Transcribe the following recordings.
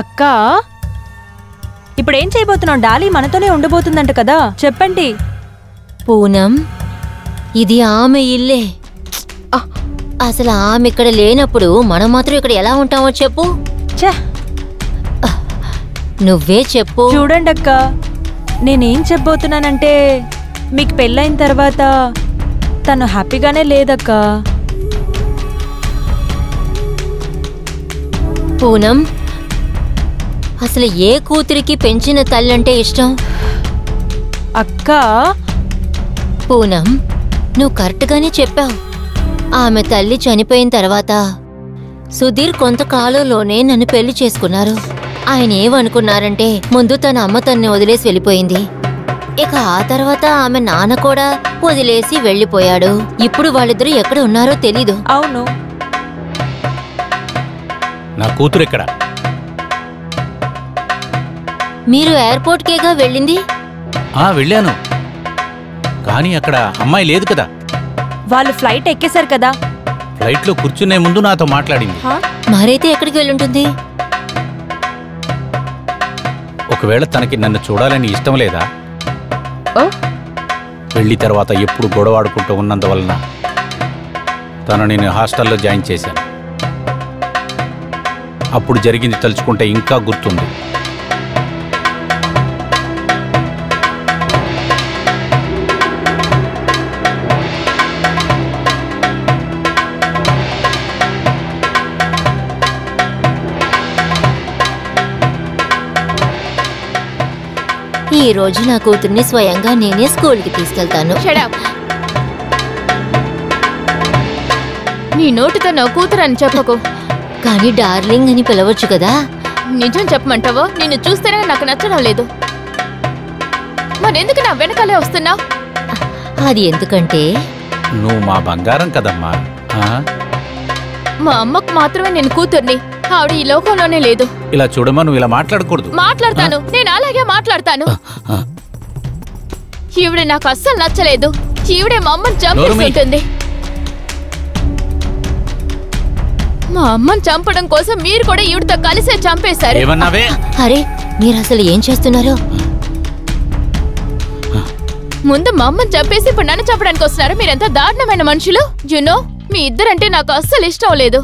అక్క ఇప్పుడేం చేయబోతున్నావు? డాలీ మనతోనే ఉండబోతుందంట కదా, చెప్పండి. పూనం, ఇది ఆమె ఇల్లే. అసలు ఆమె ఇక్కడ లేనప్పుడు మనం మాత్రం ఇక్కడ ఎలా ఉంటామో చెప్పు. నువ్వే చెప్పు. చూడండి అక్క, నేనేం చెప్పబోతున్నానంటే మీకు పెళ్ళైన తర్వాత తను హ్యాపీగానే లేదక్క. పూనం, అసలు ఏ కూతురికి పెంచిన తల్లంటే ఇష్టం? అక్క పూనం, నువ్వు కరెక్ట్గానే చెప్పావు. ఆమె తల్లి చనిపోయిన తర్వాత సుధీర్ కొంతకాలంలోనే నన్ను పెళ్లి చేసుకున్నారు. ఆయన ఏమనుకున్నారంటే ముందు తన అమ్మ తన్ని వదిలేసి వెళ్ళిపోయింది. ఇక ఆ తర్వాత ఆమె నాన్న కూడా వదిలేసి వెళ్ళిపోయాడు. ఇప్పుడు వాళ్ళిద్దరూ ఎక్కడ ఉన్నారో తెలీదు. అవును. నా కూతురు ఎక్కడ? మీరు ఎయిర్పోర్ట్కేగా వెళ్ళింది? వెళ్ళాను, కానీ అక్కడ అమ్మాయి లేదు కదా. వాళ్ళు ఫ్లైట్ ఎక్కేశారు కదా. ఫ్లైట్లో కూర్చునే ముందు నాతో మాట్లాడింది. మరైతే ఎక్కడికి వెళ్ళుంటుంది? ఒకవేళ తనకి నన్ను చూడాలని ఇష్టం లేదా? పెళ్లి తర్వాత ఎప్పుడు గొడవాడుకుంటూ ఉన్నందువలన తను నేను హాస్టల్లో జాయిన్ చేశాను. అప్పుడు జరిగింది తలుచుకుంటే ఇంకా గుర్తుంది. ఈ రోజు నా కూతుర్ని స్వయంగా నేనే స్కూల్కి తీసుకెళ్తాను. నీ నోటితో నా కూతురు అని చెప్పకు. కానీ డార్లింగ్ అని పిలవచ్చు కదా. నిజం చెప్పమంటావో? నిన్ను చూస్తేనే నాకు నచ్చడం లేదు. మరెందుకు నా వెనకాలే వస్తున్నావు? అది ఎందుకంటే నువ్వు మా బంగారం కదమ్మా. మా అమ్మకు మాత్రమే నేను కూతుర్ని. ఆవిడ ఈ లోకంలోనే లేదు. ఇలా చూడమ్మా, నువ్వు ఇలా మాట్లాడకూడదు. మాట్లాడతాను, నేను అలాగే మాట్లాడతాను. ఈవిడ నాకు అస్సలు నచ్చలేదు. ఈవిడే మా అమ్మని చంపేస్తుంటుంది. మా అమ్మని చంపడం కోసం మీరు కూడా ఈవిడతో కలిసే చంపేశారు. అరే, మీరు అసలు ఏం చేస్తున్నారు? ముందు మా అమ్మని చంపేసి ఇప్పుడు నన్ను చంపడానికి వస్తున్నారు. మీరెంత దారుణమైన మనుషులు. యునో, మీ ఇద్దరంటే నాకు అస్సలు ఇష్టం లేదు.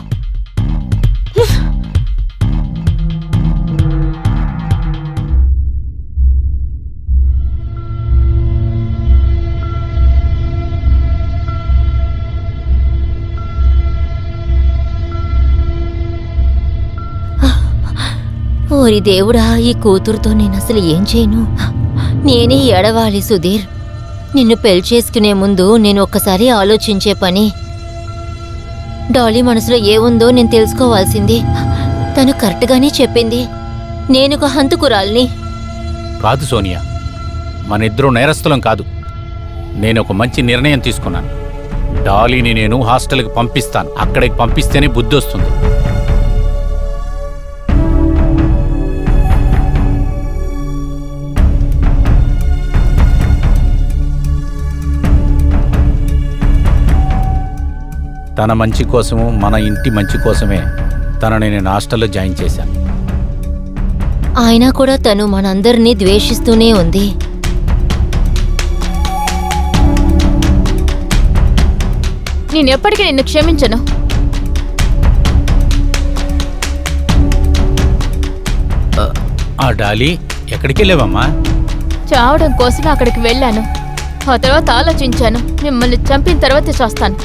ఓరి దేవుడా, ఈ కూతురుతో నేను అసలు ఏం చేయను? నేనే ఎడవాలి. సుధీర్, నిన్ను పెళ్లి చేసుకునే ముందు నేను ఒక్కసారి ఆలోచించే పని. డాలీ మనసులో ఏముందో నేను తెలుసుకోవాల్సింది. తను కరెక్ట్గానే చెప్పింది, నేనొక హంతకురాల్ని కాదు సోనియా. మన ఇద్దరు నేరస్తులం కాదు. నేను ఒక మంచి నిర్ణయం తీసుకున్నాను. డాలీని నేను హాస్టల్కి పంపిస్తాను. అక్కడికి పంపిస్తేనే బుద్ధి వస్తుంది. తన మంచి కోసము, మన ఇంటి మంచి కోసమే తనని నేను హాస్టల్లో జాయిన్ చేశాను. అయినా కూడా తను మనందరినీ ద్వేషిస్తూనే ఉంది. నేనెప్పటికీ నిన్ను క్షమించను. ఆ డాలీ, ఎక్కడికి వెళ్ళావమ్మా? చావడం కోసం అక్కడికి వెళ్ళాను. ఆ తర్వాత ఆలోచించాను. మిమ్మల్ని చంపిన తర్వాత చేస్తాను.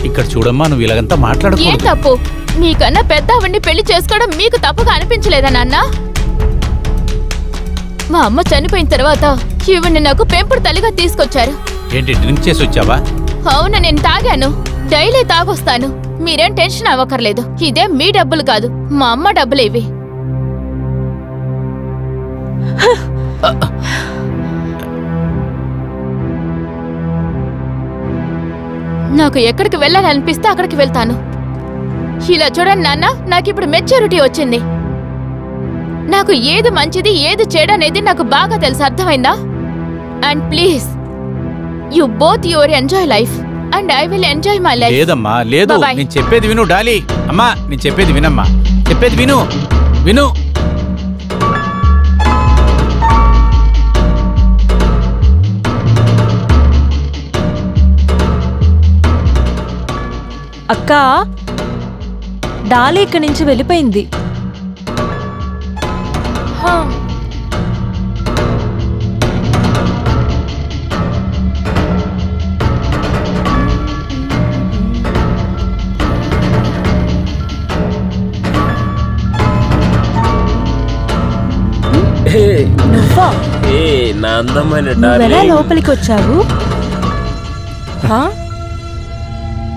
ఇక్కడ చూడమ్మా, నువ్వు ఇలాగంతా మాట్లాడకూడదు. ఏం తప్పు? మీకన్నా పెద్దవాడిని పెళ్లి చేసుకోవడం మీకు తప్పుగా అనిపించలేదా నాన్న? మా అమ్మ చనిపోయిన తర్వాత ఈవిడ్ని నాకు పెంపుడు తల్లిగా తీసుకొచ్చారు. ఏంటి, డ్రింక్ చేసి వచ్చావా? అవును, నేను తాగాను. డైలీ తాగొస్తాను. మీరేం టెన్షన్ అవ్వకర్లేదు. ఇదే మీ డబ్బులు కాదు, మా అమ్మ డబ్బులు ఇవి. నాకు ఎక్కడికి వెళ్ళాలనిపిస్తే అక్కడికి వెళ్తాను. ఇలా చూడండి నాన్న, నాకిప్పుడు మెచ్యూరిటీ వచ్చింది. నాకు ఏది మంచిది ఏది చెడనేది నాకు బాగా తెలుసు, అర్థమైందా? And please, you both your enjoy life. And I will enjoy my life. లేదమ్మా లేదు, Bye-bye. నేను చెప్పేది విను డాలీ. అమ్మా నేను చెప్పేది వినమ్మా, చెప్పేది విను విను. అక్క, డాలీ ఇక్కడి నుంచి వెళ్ళిపోయింది. నువ్వా? నా అందమైన నువ్వెలా లోపలికి వచ్చావు? హా?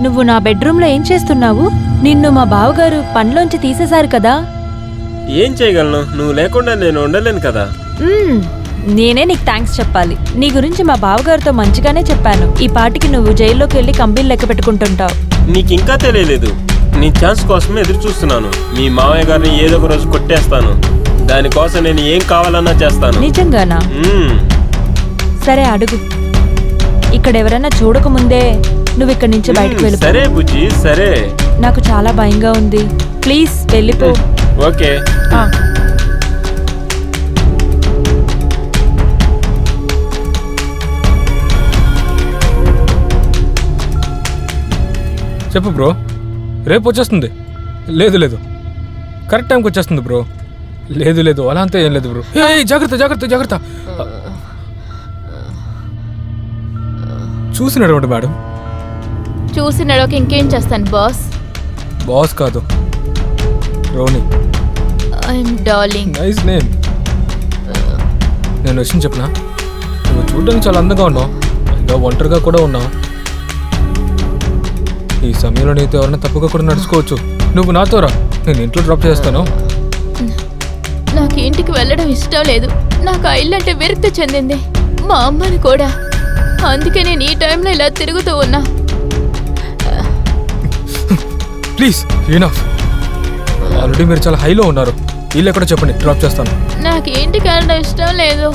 నువ్వు నా బెడ్రూమ్లో ఏం చేస్తున్నావు? నిన్ను మా బావగారు పనిలోంచి తీసేశారు కదా. ఏం చేయగలను? నువ్వు లేకుండా నేను ఉండలేను కదా. నేనే నీకు థ్యాంక్స్ చెప్పాలి. నీ గురించి మా బావగారితో మంచిగానే చెప్పాను. ఈ పాటికి నువ్వు జైల్లోకి వెళ్ళి కంపెనీలు లెక్క పెట్టుకుంటుంటావు. నీకు ఇంకా తెలియలేదు. నీ ఛాన్స్ కోసమే ఎదురు చూస్తున్నాను. మీ మామయ్య గారిని ఏదో ఒక రోజు కొట్టేస్తాను. దానికోసం నేను ఏం కావాలన్నా చేస్తాను. నిజంగానా? సరే అడుగు. ఇక్కడ ఎవరైనా చూడకముందే నువ్వు ఇక్కడి నుంచి బయటకు వెళ్ళిపో. సరే బుజ్జి, సరే. నాకు చాలా భయంగా ఉంది. ప్లీజ్ వెళ్ళిపో. ఓకే. చెప్పు బ్రో. రేపు వచ్చేస్తుంది. లేదు లేదు, కరెక్ట్ టైంకి వచ్చేస్తుంది బ్రో. లేదు లేదు, అలా అంతా ఏం లేదు బ్రో. జాగ్రత్త జాగ్రత్త జాగ్రత్త. చూసినాడు మేడం. చూసినాడోకి ఇంకేం చేస్తాను బాస్? బాస్ కాదు, Ronnie. I'm darling. Nice name. నేను విషయం చెప్పనా? నువ్వు చూడడానికి చాలా అందంగా ఉన్నావు, ఇంకా ఒంటరిగా కూడా ఉన్నావు. ఈ సమయంలో నీతో ఎవరైనా తప్పుగా కూడా నడుచుకోవచ్చు. నువ్వు నాతో రా, నేను ఇంట్లో డ్రాప్ చేస్తాను. నాకు ఇంటికి వెళ్ళడం ఇష్టం లేదు. నాకు ఆ ఇల్లు అంటే విరక్తి చెందింది, మా అమ్మని కూడా. అందుకే నేను ఈ టైంలో ఇలా తిరుగుతూ ఉన్నా. Please enough. ఆల్రెడీ మీరు చాలా హైలో ఉన్నారు. ఇల్లు ఎక్కడో చెప్పండి, డ్రాప్ చేస్తాను. నాకు ఇంటికి వెళ్ళడం ఇష్టం లేదు.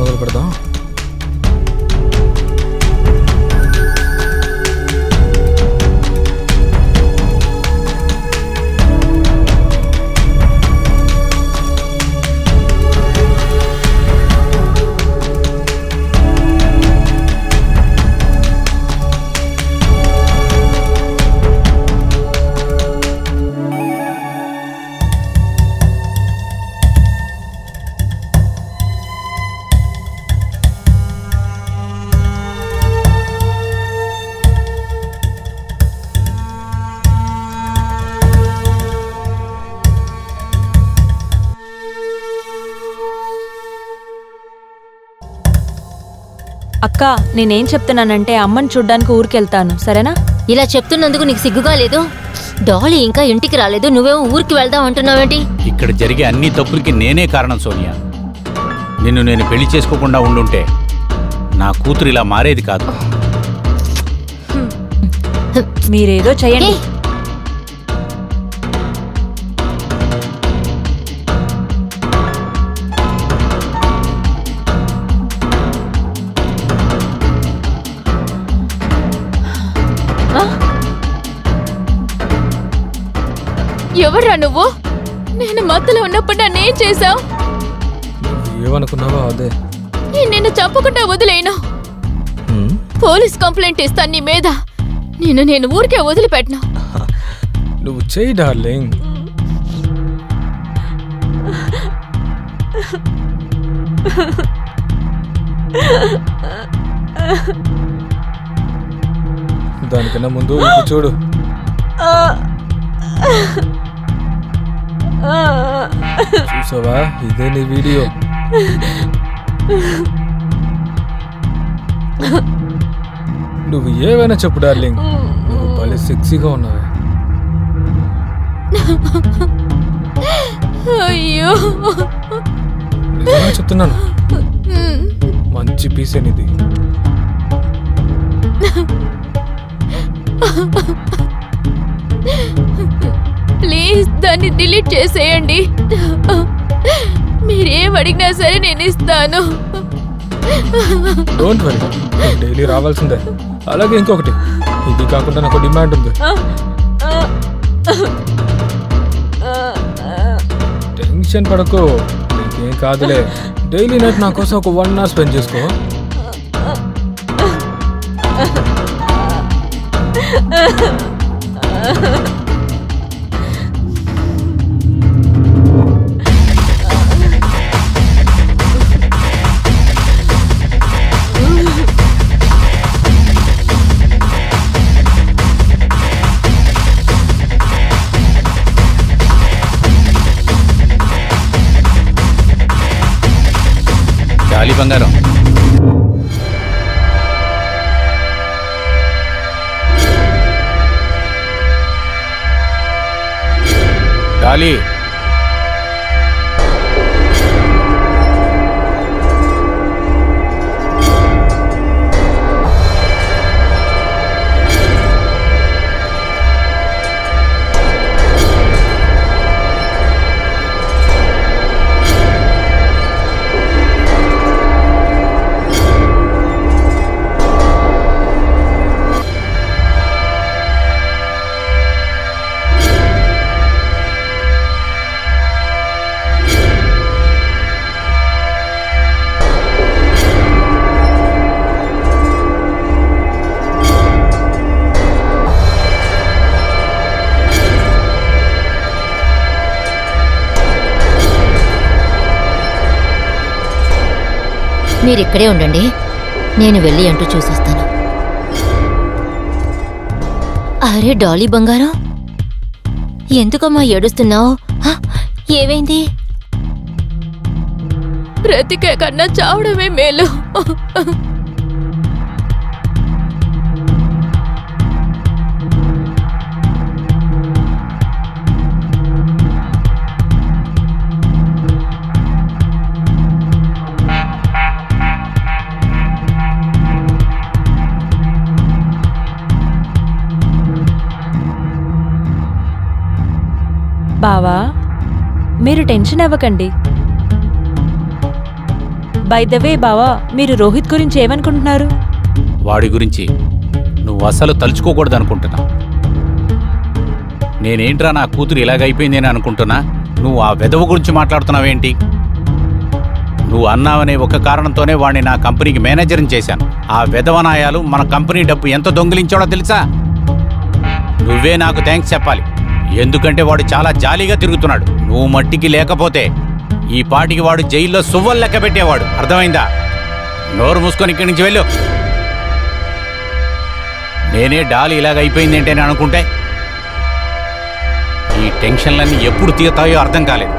మొదలు పెడదాం. అక్క, నేనేం చెప్తున్నానంటే అమ్మని చూడ్డానికి ఊరికెళ్తాను, సరేనా? ఇలా చెప్తున్నందుకు నీకు సిగ్గుగా లేదు? డాలీ ఇంకా ఇంటికి రాలేదు, నువ్వేమో ఊరికి వెళ్దాం అంటున్నావేంటి? ఇక్కడ జరిగే అన్ని తప్పులకి నేనే కారణం సోనియా. నిన్ను నేను పెళ్లి చేసుకోకుండా ఉండుంటే నా కూతురు ఇలా మారేది కాదు. మీరేదో చెయ్యండి. ఎవర్రా నువ్వు? నేను మత్తులో ఉన్నప్పుడు నన్నేం చేశావు? ఏమనుకున్నావా? అదే, నిన్ను చంపకుండా వదిలేను. పోలీస్ కంప్లైంట్ ఇస్తాను నీ మీద. నేను ఊరికే వదిలిపెట్టను. నువ్వు చెయ్యి డార్లింగ్. దానికన్నా ముందు చూడు. చూసావా, ఇదే నీ వీడియో. నువ్వు ఏవైనా చెప్పు డార్లింగ్, నువ్వు భలే సెక్సీగా ఉన్నావే. అయ్యో, నిజంగా చెప్తున్నాను, మంచి పీస్ అనేది. ప్లీజ్ దాన్ని డిలీట్ చేసేయండి. మీరేం అడిగినా సరే నేను ఇస్తాను. డోంట్ వరీ, డైలీ రావాల్సిందే. అలాగే ఇంకొకటి, ఇది కాకుండా నాకు డిమాండ్ ఉంది. టెన్షన్ పడకు, నీకేం కాదులే. డైలీ నైట్ నా కోసం ఒక 1 hour స్పెండ్ చేసుకో. డాలీ బంగారం, డాలీ, మీరిక్కడే ఉండండి, నేను వెళ్ళి అంటూ చూసొస్తాను. అరే డాలీ బంగారం, ఎందుకమ్మా ఏడుస్తున్నావు? ఏమైంది? బ్రతికే కన్నా చావడమే మేలు. బావా, మీరు టెన్షన్ అవ్వకండి. బై ద వే బావా, మీరు రోహిత్ గురించి ఏమనుకుంటున్నారు? వాడి గురించి నువ్వు అసలు తలుచుకోకూడదు అనుకుంటున్నా. నేనేంట్రా నా కూతురు ఇలాగైపోయిందని అనుకుంటున్నా. నువ్వు ఆ వెధవ గురించి మాట్లాడుతున్నావేంటి? నువ్వు అన్నావనే ఒక కారణంతోనే వాడిని నా కంపెనీకి మేనేజర్ని చేశాను. ఆ వెధవనాయాలు మన కంపెనీ డబ్బు ఎంత దొంగిలించాడో తెలుసా? నువ్వే నాకు థ్యాంక్స్ చెప్పాలి. ఎందుకంటే వాడు చాలా జాలీగా తిరుగుతున్నాడు. నువ్వు మట్టికి లేకపోతే ఈ పాటికి వాడు జైల్లో సువ్వలు లెక్క పెట్టేవాడు. అర్థమైందా? నోరు మూసుకొని ఇక్కడి నుంచి వెళ్ళు. నేనే డాలి ఇలాగైపోయింది ఏంటని అనుకుంటే ఈ టెన్షన్లన్నీ ఎప్పుడు తీరుతాయో అర్థం కాలేదు.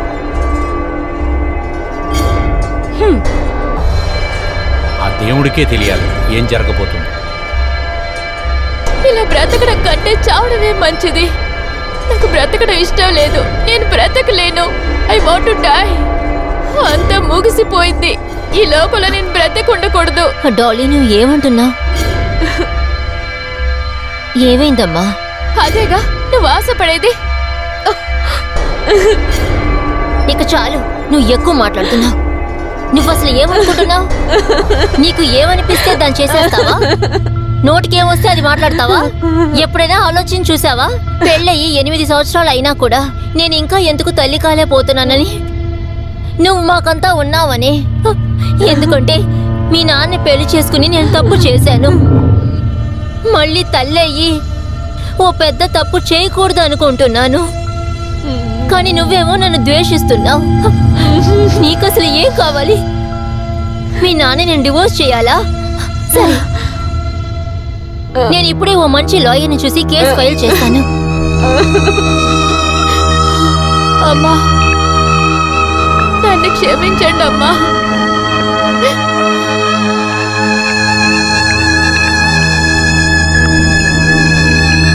ఆ దేవుడికే తెలియాలి ఏం జరగబోతుంది. ఇలా బ్రతకడం కంటే చావడమే మంచిది. నాకు బ్రతకడం ఇష్టం లేదు. నేను బ్రతకలేను. I want to die. అంతా ముగిసిపోయింది. ఈ లోపల నేను బ్రతకుండకూడదు. డాలీ, నువ్వు ఏమంటున్నావు? ఏమైందమ్మా? అదేగా నువ్వు ఆశపడేది. ఇక చాలు, నువ్వు ఎక్కువ మాట్లాడుతున్నావు. నువ్వు అసలు ఏమనుకుంటున్నావు? నీకు ఏమనిపిస్తే దాన్ని చేసేస్తావా? నోటికేమొస్తే అది మాట్లాడతావా? ఎప్పుడైనా ఆలోచించి చూసావా? పెళ్ళయి 8 సంవత్సరాలు అయినా కూడా నేను ఇంకా ఎందుకు తల్లి కాలేపోతున్నానని? నువ్వు మాకంతా ఉన్నావని. ఎందుకంటే మీ నాన్న పెళ్లి చేసుకుని నేను తప్పు చేశాను. మళ్ళీ తల్లి అయ్యి ఓ పెద్ద తప్పు చేయకూడదు అనుకుంటున్నాను. కానీ నువ్వేమో నన్ను ద్వేషిస్తున్నావు. నీకసలు ఏం కావాలి? మీ నాన్న నేను డివోర్స్ చేయాలా? సరే, నేను ఇప్పుడే ఓ మంచి లాయర్ని చూసి కేసు ఫైల్ చేస్తాను. అమ్మా, నన్ను క్షమించండి అమ్మా.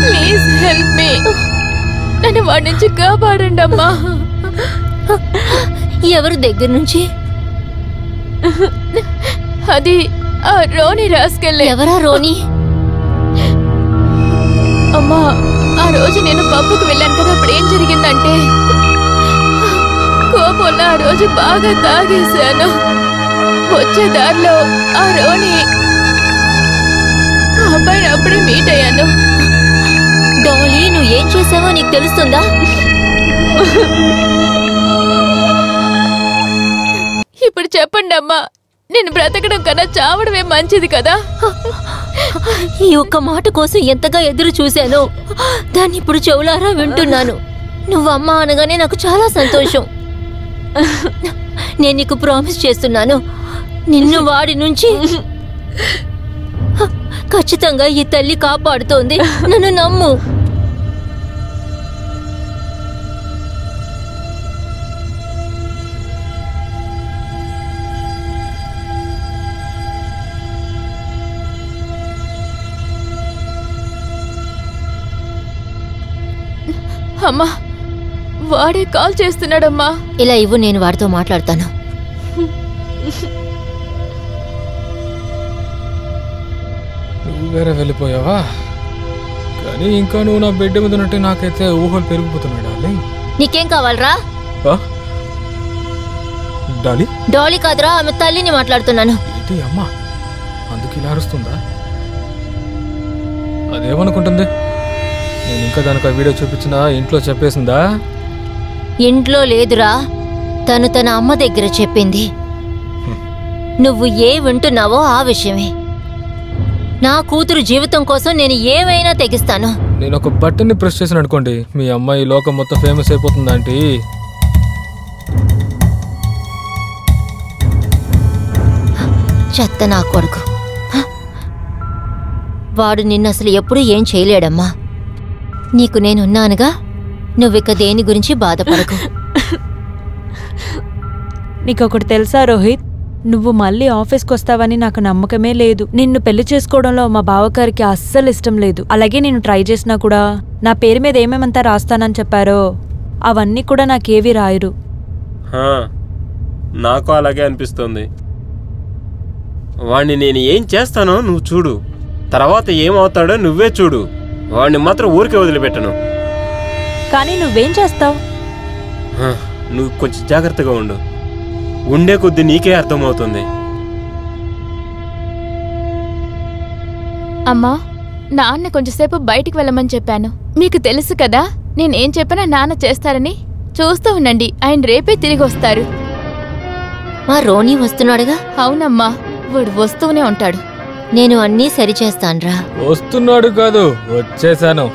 Please help me. నన్ను వాడి నుంచి కాపాడండి అమ్మా. ఎవరి దగ్గర నుంచి? అది ఆ రోని రాసుకెళ్ళే. ఎవరా రోని? అమ్మా, ఆ రోజు నేను పబ్బుకు వెళ్ళాను కదా. అప్పుడు ఏం జరిగిందంటే కోపంలో ఆ రోజు బాగా తాగేశాను. వచ్చే దారిలో ఆ రోని ఆ అబ్బాయిని అప్పుడే మీట్ అయ్యాను. డాలీ, నువ్వు ఏం చేసావో నీకు తెలుస్తుందా? ఇప్పుడు చెప్పండి అమ్మా, నేను బ్రతకడం కన్నా చావడమే మంచిది కదా? ఈ ఒక్క మాట కోసం ఎంతగా ఎదురు చూశాను. దాన్ని ఇప్పుడు చెవులారా వింటున్నాను. నువ్వు అమ్మ అనగానే నాకు చాలా సంతోషం. నేను నీకు ప్రామిస్ చేస్తున్నాను, నిన్ను వాడి నుంచి ఖచ్చితంగా ఈ తల్లి కాపాడుతోంది. నన్ను నమ్ము. అమ్మా, వాడే కాల్ చేస్తున్నాడమ్మా. ఇలా ఇవ్వు, నేను వాడితో మాట్లాడతాను. నువ్వు వేరే వెళ్ళిపోయావా? కానీ ఇంకా నువ్వు నా బెడ్ మీద ఉన్నట్టు నాకైతే ఊహలు పెరిగిపోతున్నాయి డార్లింగ్. నీకేం కావాలరా? డాలీ? డాలీ కాదురా, ఆమె తల్లిని మాట్లాడుతున్నాను. ఏంటి అమ్మా, అందుకు ఇలా అరుస్తుందా? అదేమనుకుంటుంది? నేను ఇంకా దానికి ఆ వీడియో చూపించినా ఇంట్లో చెప్పేసిందా? ఇంట్లో లేదురా, తను తన అమ్మ దగ్గర చెప్పింది. నువ్వు ఏ వింటున్నావో ఆ విషయమే. నా కూతురు జీవితం కోసం నేను ఏమైనా తెగిస్తాను. నేను ఒక బటన్ని ప్రెస్ చేసిన అనుకోండి, మీ అమ్మాయి లోకం మొత్తం ఫేమస్ అయిపోతుంది ఆంటీ. చెత్త నా కొడుకు. వాడు నిన్ను అసలు ఎప్పుడూ ఏం చేయలేడమ్మా. నీకు నేనున్నానుగా, నువ్విక దేని గురించి బాధపడకు. నీకొకటి తెలుసా రోహిత్, నువ్వు మళ్ళీ ఆఫీస్కి వస్తావని నాకు నమ్మకమే లేదు. నిన్ను పెళ్లి చేసుకోవడంలో మా బావగారికి అస్సలు ఇష్టం లేదు. అలాగే నేను ట్రై చేసినా కూడా నా పేరు మీద ఏమేమంతా రాస్తానని చెప్పారో అవన్నీ కూడా నాకేవి రాయరు. నాకు అలాగే అనిపిస్తుంది. వాణ్ణి నేను ఏం చేస్తానో నువ్వు చూడు, తర్వాత ఏమవుతాడో నువ్వే చూడు. వాణ్ణి మాత్రం ఊరికే వదిలిపెట్టను. కానీ నువ్వేం చేస్తావు? నువ్వు కొంచెం జాగ్రత్తగా ఉండు. ఉండే కొద్దీ నీకే అర్థమవుతుంది. అమ్మా, నాన్న కొంచెంసేపు బయటికి వెళ్ళమని చెప్పాను. మీకు తెలుసు కదా, నేనేం చెప్పినా నాన్న చేస్తారని. చూస్తూ ఉండండి, ఆయన రేపే తిరిగి వస్తారు. మా రోనీ వస్తున్నాడుగా? అవునమ్మా, వాడు వస్తూనే ఉంటాడు. నేను అన్నీ సరిచేస్తాన్రా. వస్తున్నాడు కాదు, వచ్చేసాను.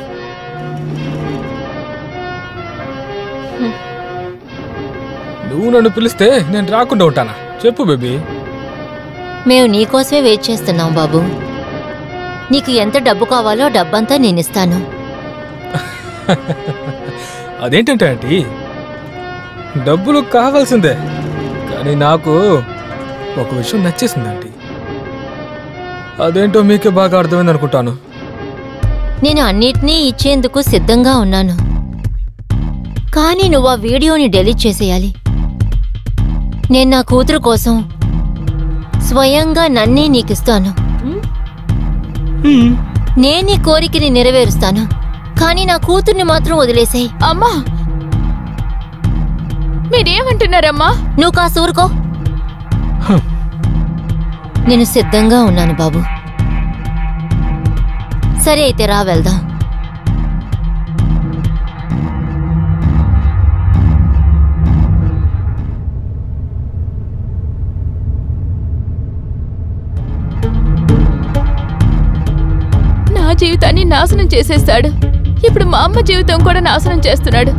నువ్వు నన్ను పిలిస్తే నేను రాకుండా ఉంటానా? చెప్పు బేబీ. మేము నీకోసమే వెయిట్ చేస్తున్నాం బాబు. నీకు ఎంత డబ్బు కావాలో డబ్బంతా నేనిస్తాను. అదేంటంటే ఆంటీ, డబ్బులు కావాల్సిందే, కానీ నాకు ఒక విషయం నచ్చేసింది ఆంటీ. అదేంటో మీకే బాగా అర్థమైంది అనుకుంటాను. నేను అన్నిటినీ ఇచ్చేందుకు సిద్ధంగా ఉన్నాను, కానీ నువ్వు ఆ వీడియోని డెలీట్ చేసేయాలి. నేను నా కూతురు కోసం స్వయంగా నన్నే నీకిస్తాను. నేను నీ కోరికని నెరవేరుస్తాను, కానీ నా కూతుర్ని మాత్రం వదిలేసాయి. అమ్మా, మీరేమంటున్నారమ్మా? నువ్వు కాస్త ఊరుకో. నేను సిద్ధంగా ఉన్నాను బాబు. సరే అయితే రా, వెళ్దాం. నా జీవితాన్ని నాశనం చేసేస్తాడు. ఇప్పుడు మా అమ్మ జీవితం కూడా నాశనం చేస్తున్నాడు.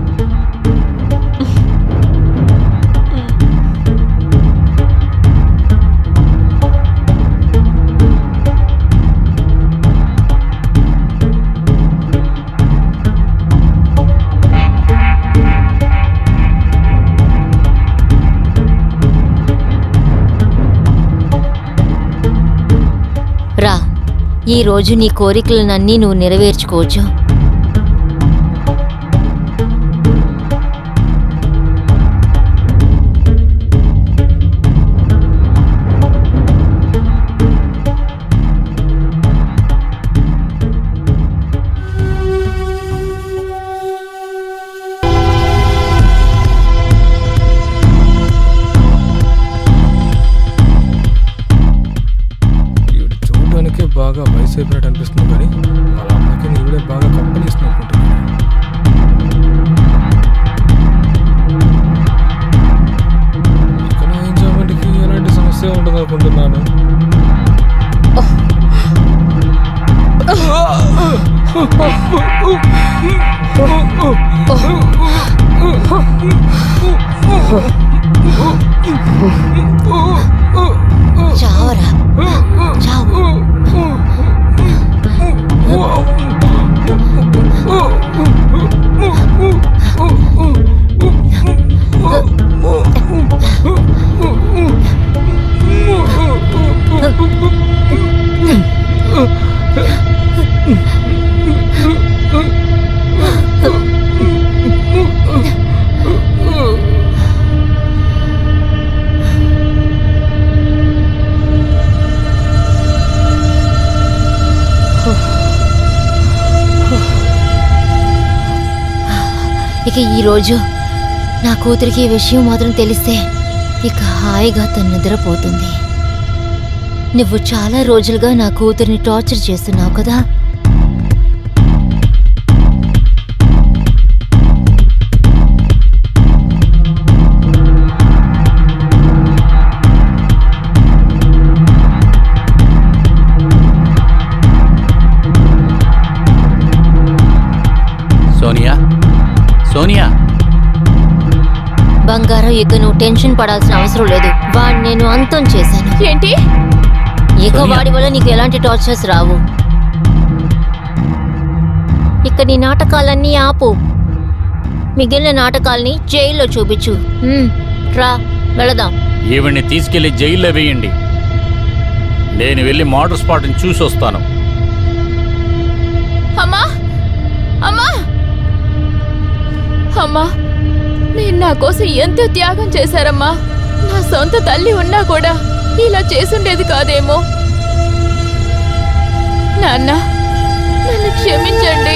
రా, ఈ రోజు నీ కోరికలనన్నీ నువ్వు నెరవేర్చుకోవచ్చు. అయిపోయినట్టు అనిపిస్తున్నావు, కానీ వాళ్ళ అమ్మకి నీవిడే బాగా కంపెనీ ఇస్తున్నావు అనుకుంటున్నాను. ఇక నా ఎంజాయ్మెంట్కి ఎలాంటి సమస్య ఉండదు అనుకుంటున్నాను. చావరా, చావు. ఇక ఈరోజు నా కూతురికి ఈ విషయం మాత్రం తెలిస్తే ఇక హాయిగా తను నిద్రపోతుంది. నువ్వు చాలా రోజులుగా నా కూతురిని టార్చర్ చేస్తున్నావు కదా. సోనియా, సోనియా, బంగారం, ఇక నువ్వు టెన్షన్ పడాల్సిన అవసరం లేదు. వాడిని నేను అంతం చేశాను. ఏంటి? ఇక సోనియా. వాడి వల్ల నీకు ఎలాంటి టార్చర్స్ రావు. ఇక నీ నాటకాలన్నీ ఆపు. మిగిలిన నాటకాల్ని జైల్లో చూపించు. రా, వెళదాం. ఈవిడ్ని తీసుకెళ్లి జైల్లో వేయండి. నేను వెళ్ళి మోటార్ స్పాట్ని చూసి వస్తాను. అమ్మా, అమ్మా, అమ్మా, మీరు నా కోసం ఎంతో త్యాగం చేశారమ్మా. నా సొంత తల్లి ఉన్నా కూడా ఇలా చేసుండేది కాదేమో. నాన్న, నన్ను క్షమించండి.